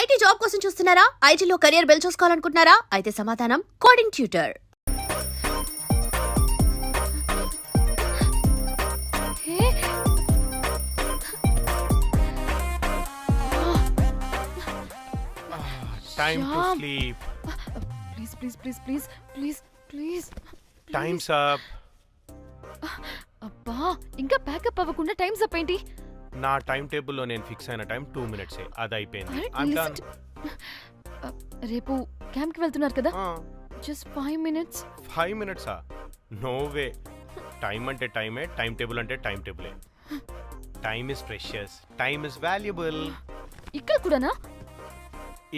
IT job కోసం చూస్తున్నారా? ఐటీలో కెరియర్ బిల్డ్ చూసుకోవాలనుకుంటున్నారా? అయితే సమాధానం coding tutor. Time to sleep. Please. Time's up. అబ్బా ఇంకా ప్యాకప్ అవ్వకుండా టైమ్స్ అప్ ఏంటి? నా టైం టేబుల్లో నేను ఫిక్స్ అయిన టైం 2 minutes అది అయిపోయింది. రేపు క్యాంప్ కి వెళ్తున్నారు కదా? Just 5 minutes. 5 minutes no way. Time అంటే టైమే, టైం టేబుల్ అంటే టైం టేబులే. Time is precious, time is valuable. ఇక్కడ కూడానా?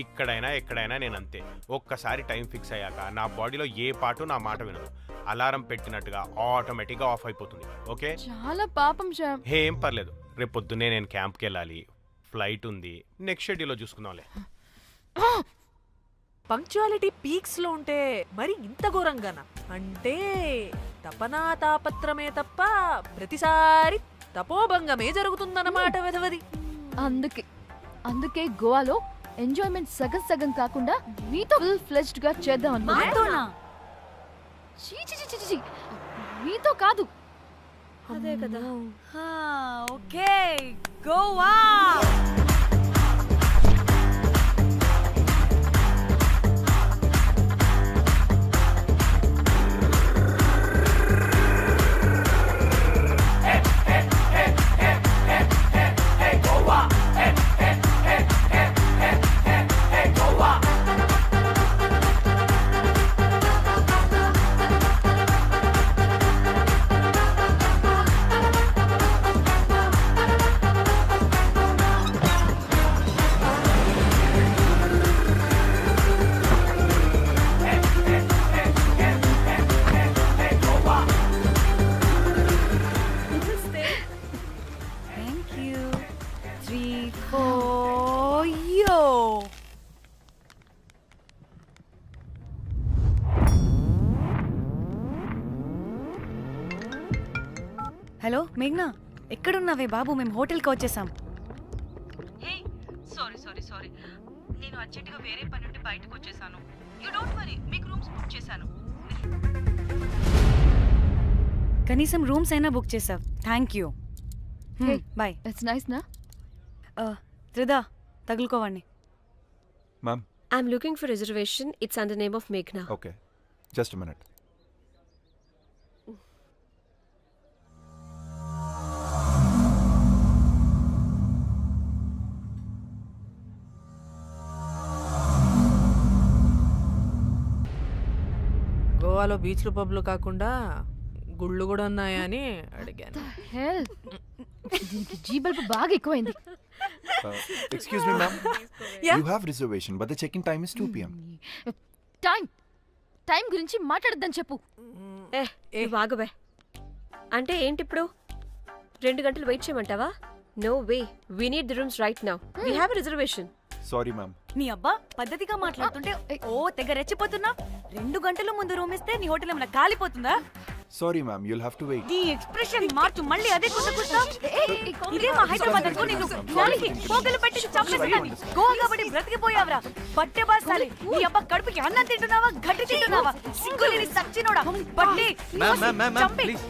ఇక్కడైనా ఎక్కడైనా నేను అంతే. ఒక్కసారి టైం ఫిక్స్ అయ్యాక నా బాడీలో ఏ పాటు నా మాట వినదు. అలారం పెట్టినట్టుగా ఆటోమేటిక్గా ఆఫ్ అయిపోతుంది. ఓకే, చాలా పాపం శ్యామ్. ఏం పర్లేదు, రేపు పొద్దున్నే నేను క్యాంప్కి వెళ్ళాలి, ఫ్లైట్ ఉంది. నెక్స్ట్ షెడ్యూల్లో చూసుకుందాంలే. పంక్చువాలిటీ పీక్స్ లో ఉంటే మరి ఇంత ఘోరంగానా? అంటే తపనా తాపత్రమే తప్ప ప్రతిసారి తపోభంగమే జరుగుతుందన్నమాట వెధవది. అందుకే గోవాలో ఎంజాయ్మెంట్ సగం కాకుండా మీతో ఫుల్ ఫ్లెజ్డ్ గా చేద్దాం అనుకున్నా. మీతో కాదు. అదే కదా. ఓకే, గోవా. హలో మేఘ్నా, ఎక్కడున్నావే బాబు? మేము హోటల్కి వచ్చేసాం. సారీ నేను అర్జెంటుగా వేరే పని నుండి బయటకు వచ్చేసాను. యూ డోంట్ వరీ, మీకు రూమ్స్ బుక్ చేశాను. కనీసం రూమ్స్ అయినా బుక్ చేసావు. Thank you. Bye. It's nice నా? త్రిదా, తగులుకోవండి. Ma'am. I'm looking for reservation. It's under name of Meghna. Okay. Just a minute. గోవాలో బీచ్లు పబ్లు కాకుండా గుళ్ళు కూడా ఉన్నాయా అని అడిగాను. దీనికి జీ బల్బ్ బాగా ఎక్కువైంది. Excuse me, ma'am. Yeah. You have reservation, but the check-in time is 2 p.m. Time గురించి మాట్లాడద్దని చెప్పు. నువ్వు ఆగువే. అంటే ఏంటి ఇప్పుడు 2 గంటలు వెయిట్ చేయమంటావా? No way, we need the rooms right now. We have a reservation. Sorry, ma'am. నీ అబ్బా పద్ధతిగా మాట్లాడుతుంటే తెగ రెచ్చిపోతున్నా. 2 గంటల ముందు రూమ్ ఇస్తే నీ హోటల్ ఏమైనా కాలిపోతుందా? Sorry, ma'am. You'll have to wait. నీ ఎక్స్ప్రెషన్ మార్చు. మళ్ళీ అదే కుసకుసా. ఇదే మా హైదరాబాద్ అనుకో. నిన్ను గాలికి పోగలు పెట్టి చంపేస్తాను. గోవా కాబట్టి బ్రతికిపోయావరా పట్టే బాసాలి. నీ అబ్బా కడుపుకి అన్నం తింటున్నావా, గడ్డి తింటున్నావా? సింగులేని సచ్చినోడా పట్టి. Ma'am, please.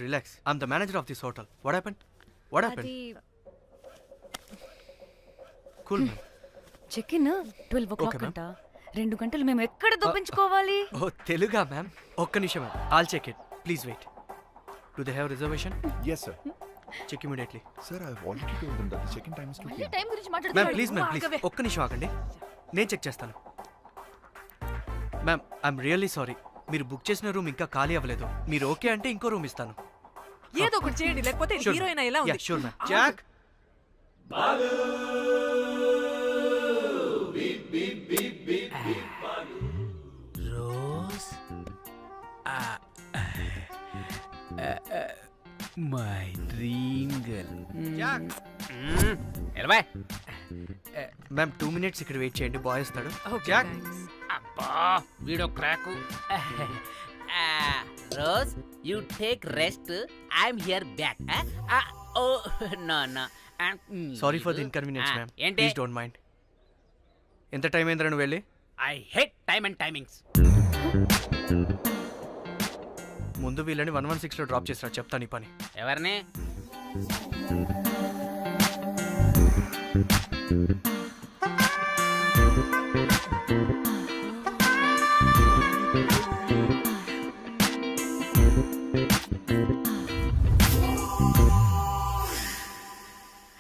Relax. I'm the manager of this hotel. What happened? Cool, ma'am. Check in 12 o'clock అంట. 2 గంటలు మేము ఎక్కడ దొప్పించుకోవాలి? Oh, Teluga, ma'am. ఒక్క నిమిషం, ma'am. I'll check it. Please wait. Do they have reservation? Yes, sir. Check immediately. Sir, I've already told them that the check-in time is 2 p.m. Time గురించి Ma'am, మాట్లాడుతున్నాడు. please. ఒక్క నిమిషం ఆగండి. నేను check చేస్తాను. Ma'am, I'm really sorry. మీరు book చేసిన room ఇంకా ఖాళీ అవ్వలేదు. మీరు ఓకే అంటే ఇంకో రూమ్ ఇస్తాను. ఏదో ఒకటి చేయండి, లేకపోతే హీరోయిన్ ఎలా ఉంది? Sure ma'am. Jack, Rose, my dream girl. Jack. ఎలవా మ్యామ్ 2 minutes ఇక్కడ వెయిట్ చేయండి, బాయ్ వస్తాడు. Okay, Jack. thanks. అబ్బా వీడో క్రాకు. Rose, you take rest, I'm here back. Oh no no sorry for the inconvenience ma'am. ఏంటి ప్లీజ్ డోంట్ మైండ్. ఎంత time అయిందిరా నువ్వు వెళ్ళి? I hate time and timings. ముందు వీళ్ళని 116లో డ్రాప్ చేసినా చెప్తాను ఈ పని. ఎవరిని?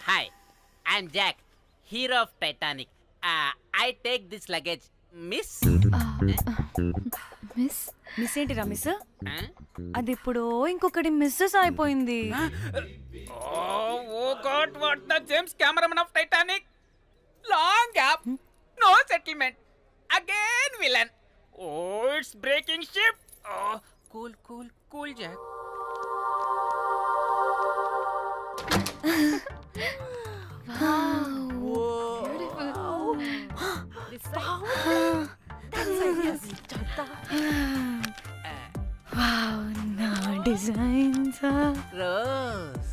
Hi, I'm Jack, hero of Titanic. I take this luggage miss. Miss miss ఏంటిరా మిస్? అది ఇప్పుడు ఇంకొకటి మిస్సెస్ అయిపోయింది. Oh God, what the James cameraman of Titanic. Long gap, no settlement, again villain. Oh it's breaking ship. Cool cool cool Jack. Rose.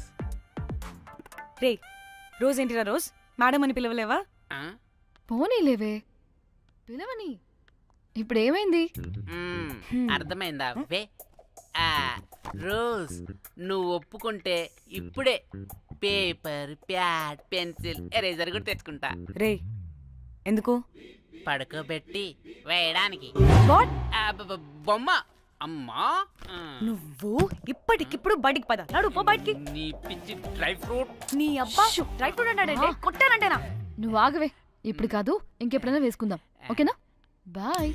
రే Rose ఏంటిరా Rose? Madam అని పిలవలేవా? పోనీలేవే, పిలవని. ఇప్పుడు ఏమైంది? అర్థమైందా? వే రోజ్, నువ్వు ఒప్పుకుంటే ఇప్పుడే పేపర్, ప్యాడ్, పెన్సిల్, ఎరేజర్ కూడా తెచ్చుకుంటా. రే ఎందుకు? పడుకోబెట్టి వేయడానికి. వాట్? బొమ్మ. అమ్మా, నువ్వు ఇప్పటికిప్పుడు బయటికి పద. నడు పో బయటికి. నీ పిచ్చి డ్రై ఫ్రూట్. నీ అబ్బా డ్రై ఫ్రూట్ అన్నాడంటే కొట్టానంటేనా? నువ్వు ఆగవే, ఇప్పుడు కాదు ఇంకెప్పుడైనా వేసుకుందాం, ఓకేనా? బాయ్.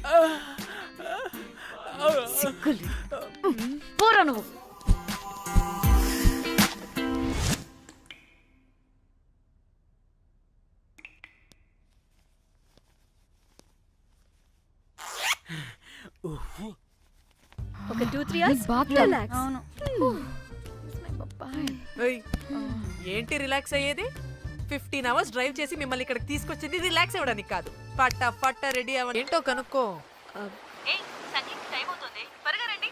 సిగ్గులు పోరా నువ్వు. ఒక 2-3 hours రిలాక్స్. అవును. ఏయ్, ఏంటి రిలాక్స్ అయ్యేది? 15 hours డ్రైవ్ చేసి మిమ్మల్ని ఇక్కడికి తీసుకొచ్చింది రిలాక్స్ అవ్వడానికి కాదు. పట్ట రెడీ అవ్వండి. ఏంటో కనుక్కో. ఏయ్ సంగీత్ టైం అవుతుంది, త్వరగా రండి.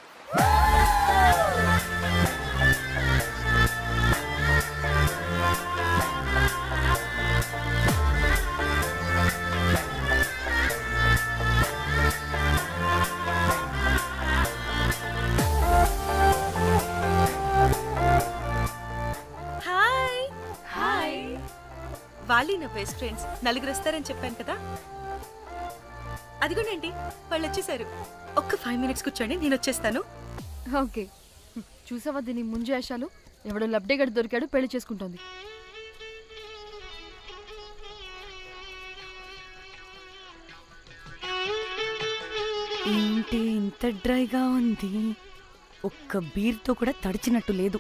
Hi hi. వాళ్ళు నా బెస్ట్ ఫ్రెండ్స్. నలుగురు వస్తారని చెప్పాను కదా, అదిగోనండి వాళ్ళు వచ్చేసారు. ఒక్క 5 minutes కూర్చోండి, నేను వచ్చేస్తాను. ఓకే. చూసావా దీని ముంజు వేషాలు? ఎవడో లబ్డేగడు దొరికాడు, పెళ్లి చేసుకుంటోంది. ఏంటి ఇంత డ్రైగా ఉంది? ఒక్క బీర్తో కూడా తడిచినట్టు లేదు.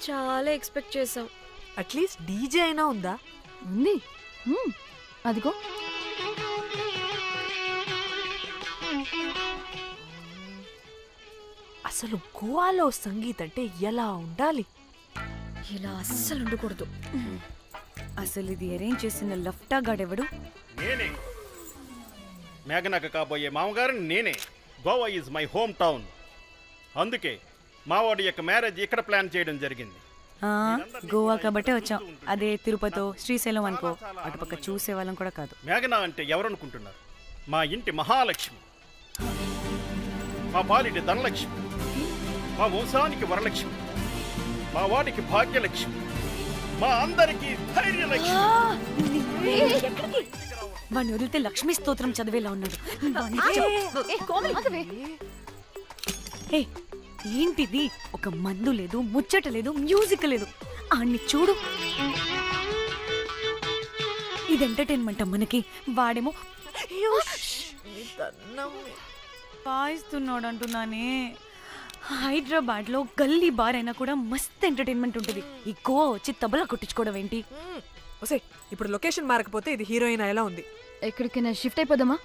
చాలా ఎక్స్పెక్ట్ చేసాం. అట్లీస్ట్ డీజే అయినా ఉందా? ఉంది. అదిగో. అసలు గోవాలో సంగీత్ అంటే ఎలా ఉండాలి? ఇలా అస్సలు ఉండకూడదు. అసలు ఇది అరేంజ్ చేసిన లఫ్టా గాడెవడు? నేనే మేఘనకు కాబోయే మామగారు నేనే. Goa is my home town. అందుకే మావాడి యొక్క మ్యారేజ్ ఇక్కడ ప్లాన్ చేయడం జరిగింది. గోవా కాబట్టే వచ్చాం. అదే తిరుపతి, శ్రీశైలం అనుకో, అటుపక్క చూసే వాళ్ళం కూడా కాదు. మేఘన అంటే ఎవరనుకుంటున్నారు? మా ఇంటి మహాలక్ష్మి, మా పాలిటి ధనలక్ష్మి, మా వంశానికి వరలక్ష్మి, మా వాడికి భాగ్యలక్ష్మి, మా అందరికీ ధైర్యలక్ష్మి. వాడిని వదిలితే లక్ష్మీ స్తోత్రం చదివేలా ఉన్నాడు. ఏంటిది? ఒక మందు లేదు, ముచ్చట లేదు, మ్యూజిక్ లేదు. ఆడిని చూడు. ఇది ఎంటర్టైన్మెంట్ మనకి. వాడేమో పాయిస్తున్నాడు అంటున్నానే. హైదరాబాద్ లో గల్లీ బార్ అయినా కూడా మస్త్ ఎంటర్టైన్మెంట్ ఉంటుంది. ఈ గోవా వచ్చి తబలా కొట్టించుకోవడం ఏంటి? ఒసే, ఇప్పుడు లొకేషన్ మారకపోతే ఇది హీరోయిన్ ఎలా ఉంది? ఎక్కడికైనా షిఫ్ట్ అయిపోదామా?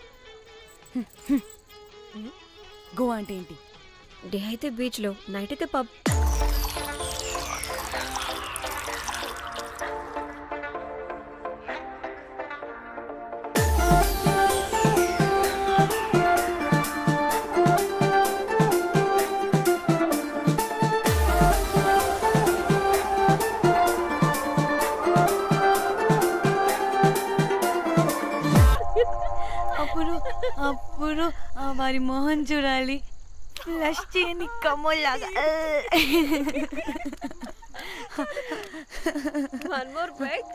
గోవా అంటే ఏంటి? డే అయితే బీచ్ లో, నైట్ అయితే పబ్. అప్పుడు వారి మొహం చూడాలి, ఫ్లష్ చేయని కమ్మోల్లాగా. One more break.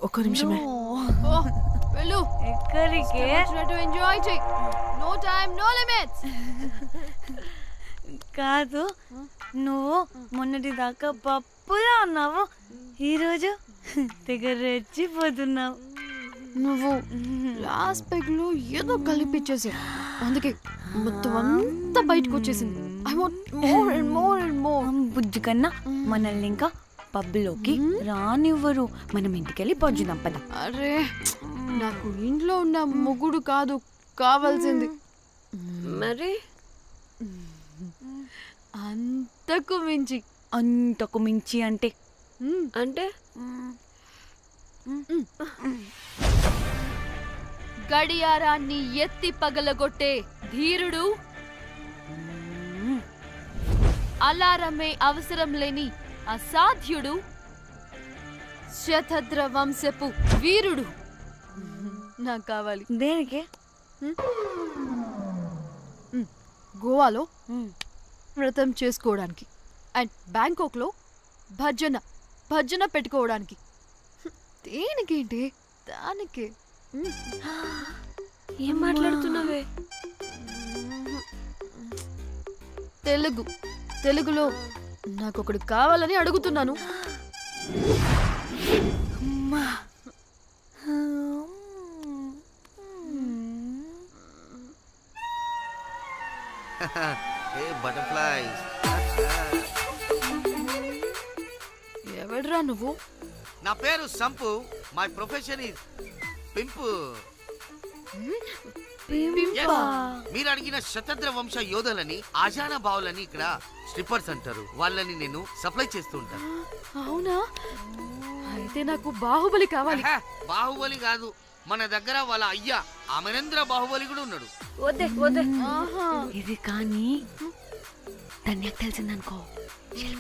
ఒక్క నిమిషమే. వెళ్ళు. ఎక్కడికే? ఎంజాయ్ చెయ్యి. No time no limits. కాదు, నువ్వు మొన్నటి దాకా పప్పులా ఉన్నావు, ఈరోజు తెగ రెచ్చిపోతున్నావు. నువ్వు లాస్ట్ పెగ్ లో ఏదో కలిపిచ్చేసావు, అందుకే మొత్తం అంతా బయటకు వచ్చేసింది. I want more and more and more. బుజ్జి కన్నా మనల్ని ఇంకా పబ్లోకి రానివ్వరు. మనం ఇంటికెళ్ళి పజ్జుదాం పద. అరే, నాకు ఇంట్లో ఉన్న మొగుడు కాదు కావాల్సింది, మరి అంతకు మించి. అంతకు మించి అంటే అంటే గడియారాన్ని ఎత్తి పగలగొట్టే ధీరుడు, అలారమే అవసరం లేని అసాధ్యుడు, శతద్ర వంశపు వీరుడు నాకు కావాలి. దేనికి? గోవాలో వ్రతం చేసుకోవడానికి అండ్ బ్యాంకాక్లో భజన పెట్టుకోవడానికి. దేనికేంటి? దానికి. ఏం మాట్లాడుతున్నావే? తెలుగులో నాకొకడు కావాలని అడుగుతున్నాను. ఎవడ్రా నువ్వు? నా పేరు Sampu. My profession is pimp. మీరు అడిగిన శతద్ర వంశ యోధులని, ఆజానా బావులని ఇక్కడ స్ట్రిప్పర్స్ అంటారు. వాళ్ళని నేను సప్లై చేస్తూ ఉంటాను. అవునా? అయితే నాకు బాహుబలి కావాలి. బాహుబలి కాదు, మన దగ్గర వాళ్ళ అయ్యా అమరేంద్ర బాహుబలి కూడా ఉన్నాడు. వద్దే వద్దే. ఇది కానీ ధన్యకు తెలిసిందనుకో,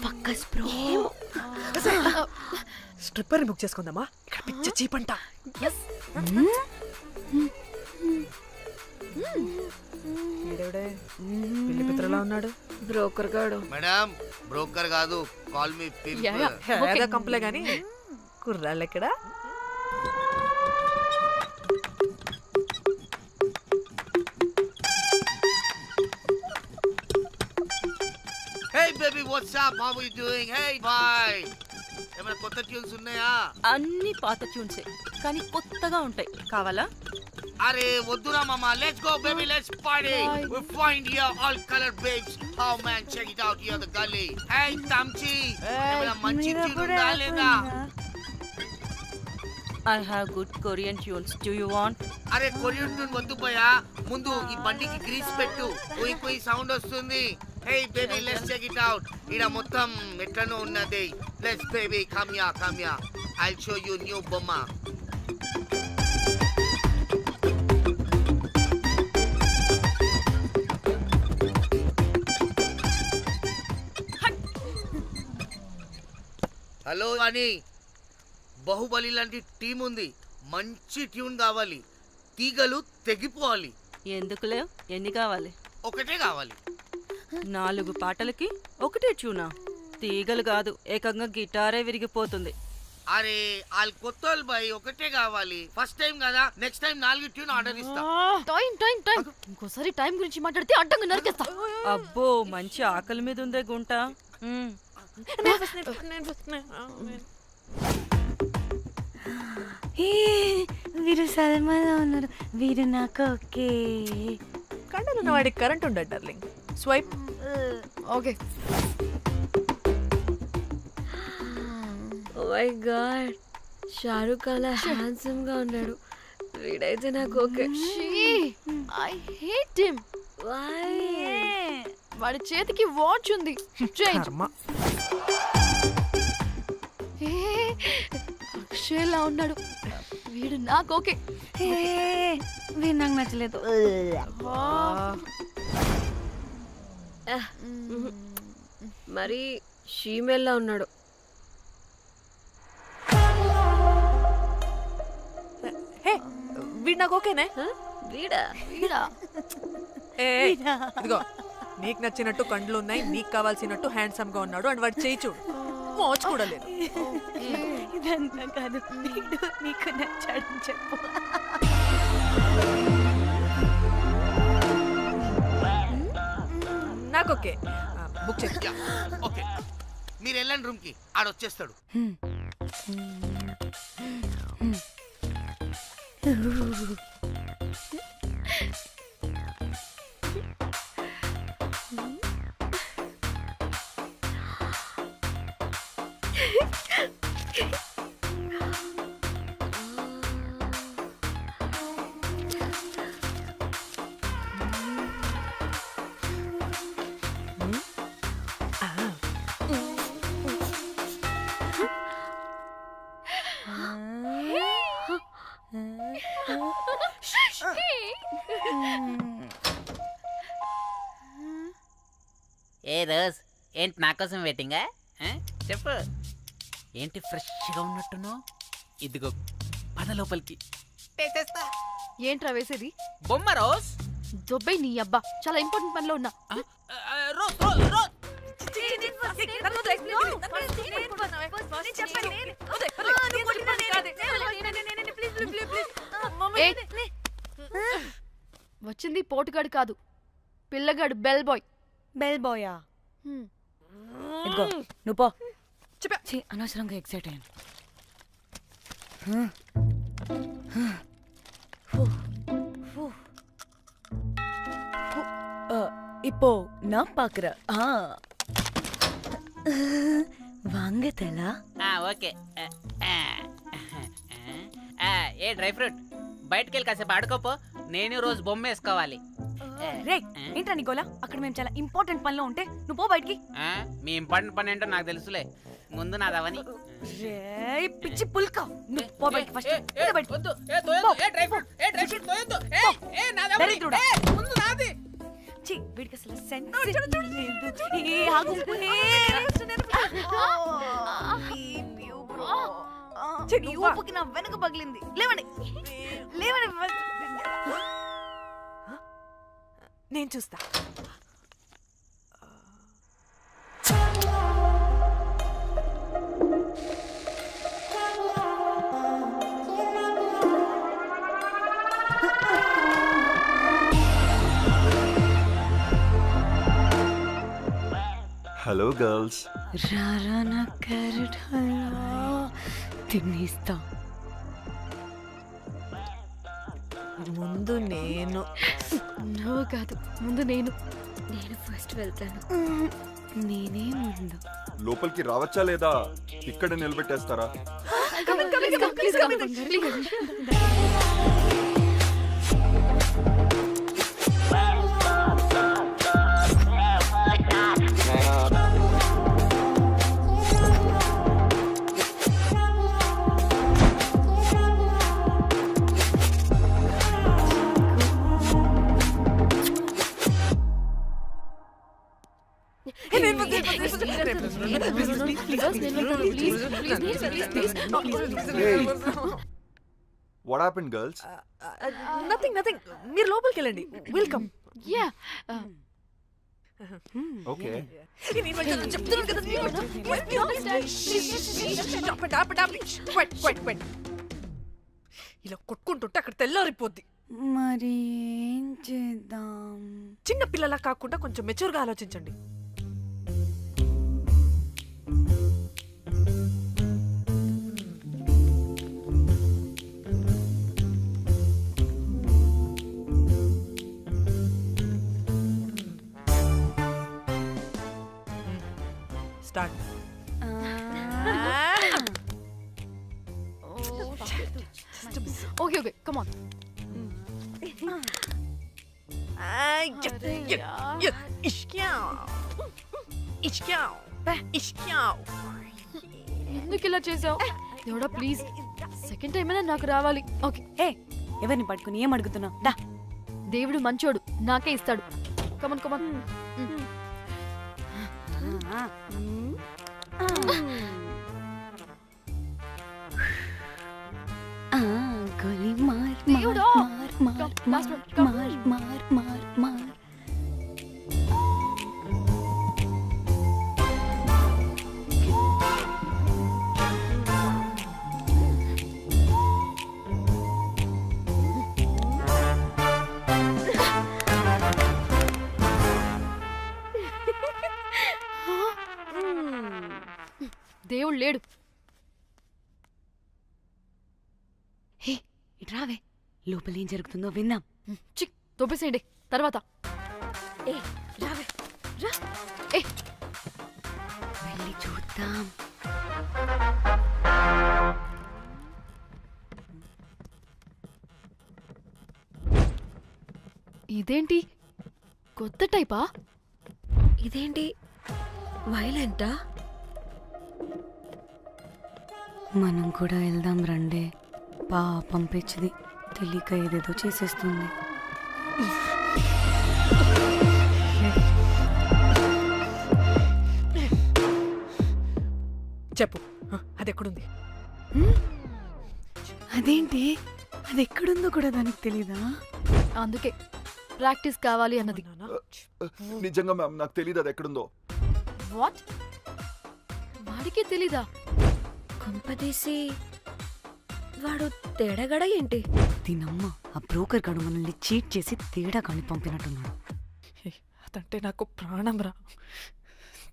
ఫక్కస్ బ్రో. స్ట్రిప్పర్ బుక్ చేసుకుందామా? ఇక్కడ పిచ్చ చీపంట. పిల్లి పిత్రలా ఉన్నాడు. బ్రోకర్ గాడు. మేడం, బ్రోకర్ కాదు, కాల్ మీ పింప్. ఏదో కంపలే గాని కుర్రాళ్ళు ఎక్కడ? Hey baby, what's up? How are you doing? Hey bye. ఏమైనా కొత్త ట్యూన్స్ ఉన్నాయా? అన్ని పాత ట్యూన్సే కానీ కొత్తగా ఉంటాయి. కావాలా? అరే వద్దురా మామ. Let's go baby, let's party. We find here all colored babes. Oh man, check it out here the gully. Hey Tamchi, ఏమైనా మంచి ట్యూన్ ఉందా లేదా? I have good Korean tunes. Do you want? అరే కొరియన్ ట్యూన్ వద్దు పోయా, ముందు ఈ బండికి గ్రీస్ పెట్టు. కుయ్ కుయ్ సౌండ్ వస్తుంది. Hey baby, let's check it out. ఇడ మొత్తం ఎట్లనో ఉన్నది. Let's baby, come here. I'll show you new బొమ్మ. హలో అని, బాహుబలి లాంటి టీం ఉంది. మంచి ట్యూన్ కావాలి. తీగలు తెగిపోవాలి. ఎందుకులే? ఎన్ని కావాలి? ఒకటే కావాలి. 4 పాటలకి ఒకటే ట్యూనా? తీగలు కాదు, ఏకంగా గిటారే విరిగిపోతుంది. అరే వాళ్ళు కొత్త బాయ్, ఒకటే కావాలి. ఫస్ట్ టైం కదా, నెక్స్ట్ టైం 4 ట్యూన్ ఆర్డర్ ఇస్తా. టైం ఇంకోసారి టైం గురించి మాట్లాడితే అడ్డంగా నరికేస్తా. అబ్బో, మంచి ఆకలి మీద ఉందే గుంట. వీరు సల్మాలో ఉన్నారు. వీరు నాకు ఓకే. కండలున్న వాడికి కరెంట్ ఉండదు darling. Swipe. Okay. Oh my God, Shahrukh అలా హ్యాండ్సమ్ గా ఉన్నాడు. వీడైతే నాకు ఓకే. I hate him. వాడి చేతికి వాచ్ ఉంది. చేంజ్. అక్షయ్లా ఉన్నాడు. వీడు నాకు ఓకే. వీడు నాకు నచ్చలేదు. మరి షీమేల్లా ఉన్నాడు. హే వీడు నాకు ఓకేనే. వీడా? ఏ ఇదిగో నీకు నచ్చినట్టు కండ్లు ఉన్నాయి, నీకు కావాల్సినట్టు హ్యాండ్సమ్ గా ఉన్నాడు అండ్ వాడు చేయి చూడు మోచు కూడా లేదు. ఇదంతా కాదు, వీడు నీకు నచ్చాడని చెప్పు. నాకు ఓకే, బుక్ చేసి. ఓకే మీరు వెళ్ళండి రూమ్ కి, ఆడొచ్చేస్తాడు. ఏ రోజ్, ఏంటి నా కోసం వెయిటింగా? చెప్పు, ఏంటి ఫ్రెష్గా ఉన్నట్టును? ఇదిగో పద లోపలికి. ఏంట్రా వేసేది? బొమ్మ రోజ్. దొబ్బై నీ అబ్బా, చాలా ఇంపార్టెంట్ పనిలో ఉన్నా. Rose rose rose. వచ్చింది పోటుగాడు కాదు, పిల్లగాడు బెల్ బాయ్. బెల్ బాయా? ఇదిగో నువ్వు పో. ఛీ, అనవసరంగా ఎక్సైట్ అయ్యాను. இப்போ நான் பாக்குறேன். வாங்கதலா? ఓకే. ఏ డ్రై ఫ్రూట్, బయటకు వెళ్ళి కాసేపు ఆడుకోపో. నేను రోజు బొమ్మ వేసుకోవాలి. రే ఏంట్రా నీ గోలా? అక్కడ మేము చాలా ఇంపార్టెంట్ పనిలో ఉంటే నువ్వు పో బయటికి. మీ ఇంపార్టెంట్ పని ఏంటో నాకు తెలుసులే, ముందు నాదవని. రే పిచ్చి పుల్క, నువ్వు పో బయటికి ఫస్ట్. ఛీ, వీడికి అసలు సెన్స్ లేదు. ఏ ఆగు. నీ ఊపుకి నా వెనక పగిలింది. లేవండి లేవండి. నేను చూస్తా. Hello girls. రారా నా క్యారెట్ హల్వా తినేస్తా. ముందు నేను. నువ్వు కాదు, ముందు నేను. నేను ఫస్ట్ వెళ్తాను. నేనే ముందు. లోపలికి రావచ్చా లేదా ఇక్కడ నిలబెట్టేస్తారా? What happened, girls? Nothing nothing, మీరు లోపలికి వెళ్ళండి. వెల్కమ్. Yeah Okay. ఇలా కొట్టుకుంటుంటే అక్కడ తెల్లారిపోద్ది. మరి ఏం చేద్దాం? చిన్న పిల్లలా కాకుండా కొంచెం మెచ్యూర్గా ఆలోచించండి. Start. Okay okay, come on. ఎందుకు ఇలా చేసావు? దేవుడా ప్లీజ్, సెకండ్ టైం అయినా నాకు రావాలి. ఓకే. ఏ ఎవరిని పట్టుకుని ఏం అడుగుతున్నావు? దా, దేవుడు మంచోడు, నాకే ఇస్తాడు. Come on come on. గోలీ మార్ దేవుడా! మార్ Last one, come. మార్. దేవుడు లేడు. హే ఇట్రావే, లోపల ఏం జరుగుతుందో విందాం. చిక్ తొప్పేసేయండి తర్వాత. ఏ రావే రా, ఏ వెళ్ళి చూద్దాం. ఇదేంటి కొత్త టైపా? ఇదేంటి వైలెంటా? మనం కూడా వెళ్దాం రండే. పాపం పిచ్చిది, తెలియక ఏదేదో చేసేస్తుంది. చెప్పు అది ఎక్కడుంది? అదేంటి, అది ఎక్కడుందో కూడా దానికి తెలీదా? అందుకే ప్రాక్టీస్ కావాలి అన్నది. నిజంగా మ్యామ్ నాకు తెలియదు అది ఎక్కడుందో. వాట్? వాడికి తెలీదా? కొంపదీసి వాడు తేడగడ ఏంటి? దీనమ్మ, ఆ బ్రోకర్ గాడు మనల్ని చీట్ చేసి తేడా కాని పంపినట్టున్నాడు. అదంటే నాకు ప్రాణం రా.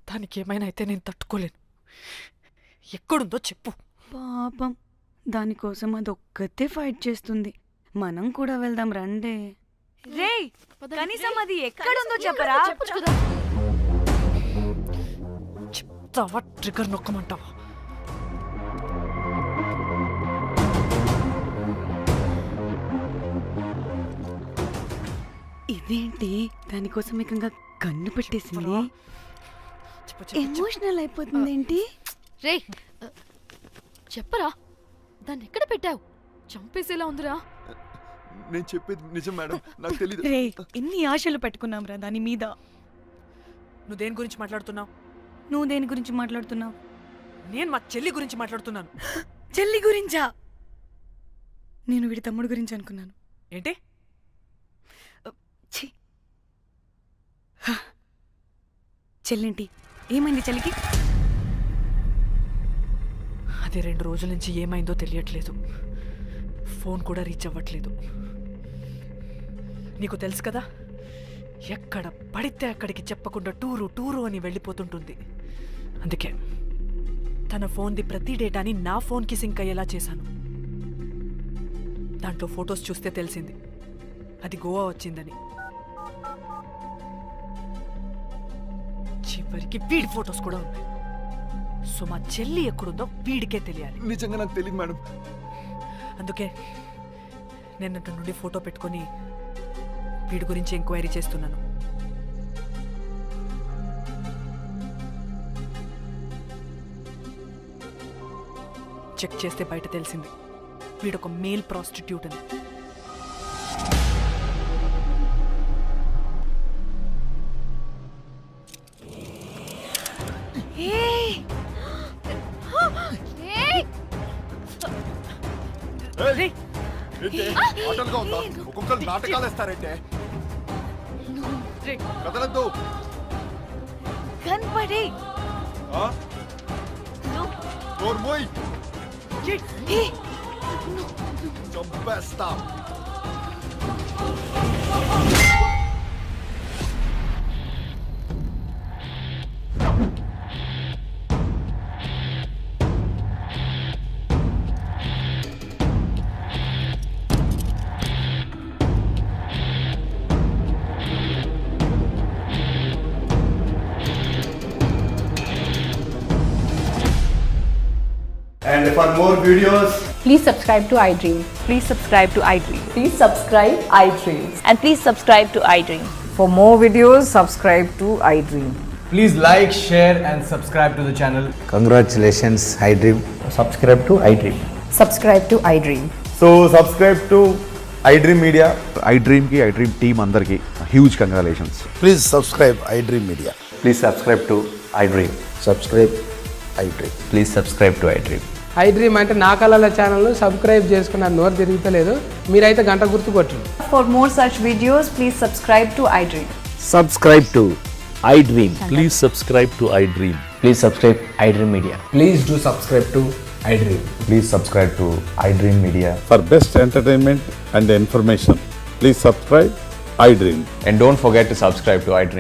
దానికి ఏమైనా అయితే నేను తట్టుకోలేను. ఎక్కడుందో చెప్పు. పాపం, దానికోసం అది ఒక్కతే ఫైట్ చేస్తుంది. మనం కూడా వెళ్దాం రండే. రేయ్, కనీసం అది ఎక్కడుందో చెప్పరా? చెప్పొచ్చు కదా. చెప్తావా? ట్రిగర్ నొక్కమంటావా? ఇదేంటి, దానికోసం ఏకంగా కన్ను పెట్టేసింది. చెప్పు ఎమోషనల్ అయిపోతుంది ఏంటి? రేయ్ చెప్పరా, దాన్ని ఎక్కడ పెట్టావు? చంపేసేలా ఉందిరా. నేను చెప్పేది నిజం మేడం, నాకు తెలియదు. రే, ఎన్ని ఆశలు పెట్టుకున్నాం రా దాని మీద. నువ్వు దేని గురించి మాట్లాడుతున్నావు? నువ్వు దేని గురించి మాట్లాడుతున్నావు? నేను మా చెల్లి గురించి మాట్లాడుతున్నాను. చెల్లి గురించా? నేను వీడి తమ్ముడు గురించి అనుకున్నాను. ఏంటి? ఛీ. హ. చెల్లేంటి, ఏమైంది చెల్లికి? అది 2 రోజుల నుంచి ఏమైందో తెలియట్లేదు. ఫోన్ కూడా రీచ్ అవ్వట్లేదు. నీకు తెలుసు కదా, ఎక్కడ పడితే అక్కడికి చెప్పకుండా టూరు అని వెళ్ళిపోతుంటుంది. అందుకే తన ఫోన్ది ప్రతి డేటాని నా ఫోన్కి సింక్ అయ్యేలా చేశాను. దాంట్లో ఫొటోస్ చూస్తే తెలిసింది అది గోవా వచ్చిందని. చివరికి వీడి ఫొటోస్ కూడా ఉన్నాయి. సో మా చెల్లి ఎక్కడుందో వీడికే తెలియాలి. నిజంగా నాకు తెలియదు మేడం. అందుకే నేను అటు నుండి ఫోటో పెట్టుకొని వీడి గురించి ఎంక్వైరీ చేస్తున్నాను. చెక్ చేస్తే బయట తెలిసింది వీడొక మేల్ ప్రాస్టిట్యూట్ అని. ఆటలుగా ఉందా? ఒక్కొక్కరు నాటకాలు వేస్తారంటే కదలద్దు. కనపడి చంపేస్తా. And for more videos, Please subscribe to iDream. Please subscribe to iDream. Please subscribe iDream. And please subscribe to iDream. For more videos, subscribe to iDream. please like, share and subscribe to the channel. Congratulations, iDream. Subscribe to iDream. Subscribe to iDream. So subscribe to iDream Media. iDream ki iDream team andarki huge congratulations. Please subscribe iDream Media. Please subscribe to iDream. Subscribe iDream. Please subscribe to iDream. I dream అంటే నా కళల channel subscribe చేసుకున్న నోరు తిరుగుతలేదు మీరైతే గంట గుర్తు కొట్టండి. For more such videos, please subscribe to iDream. Subscribe to iDream. Please subscribe to iDream. Please subscribe iDream Media. Please do subscribe to iDream. Please subscribe to iDream Media. For best entertainment and information, please subscribe iDream. And don't forget to subscribe to iDream.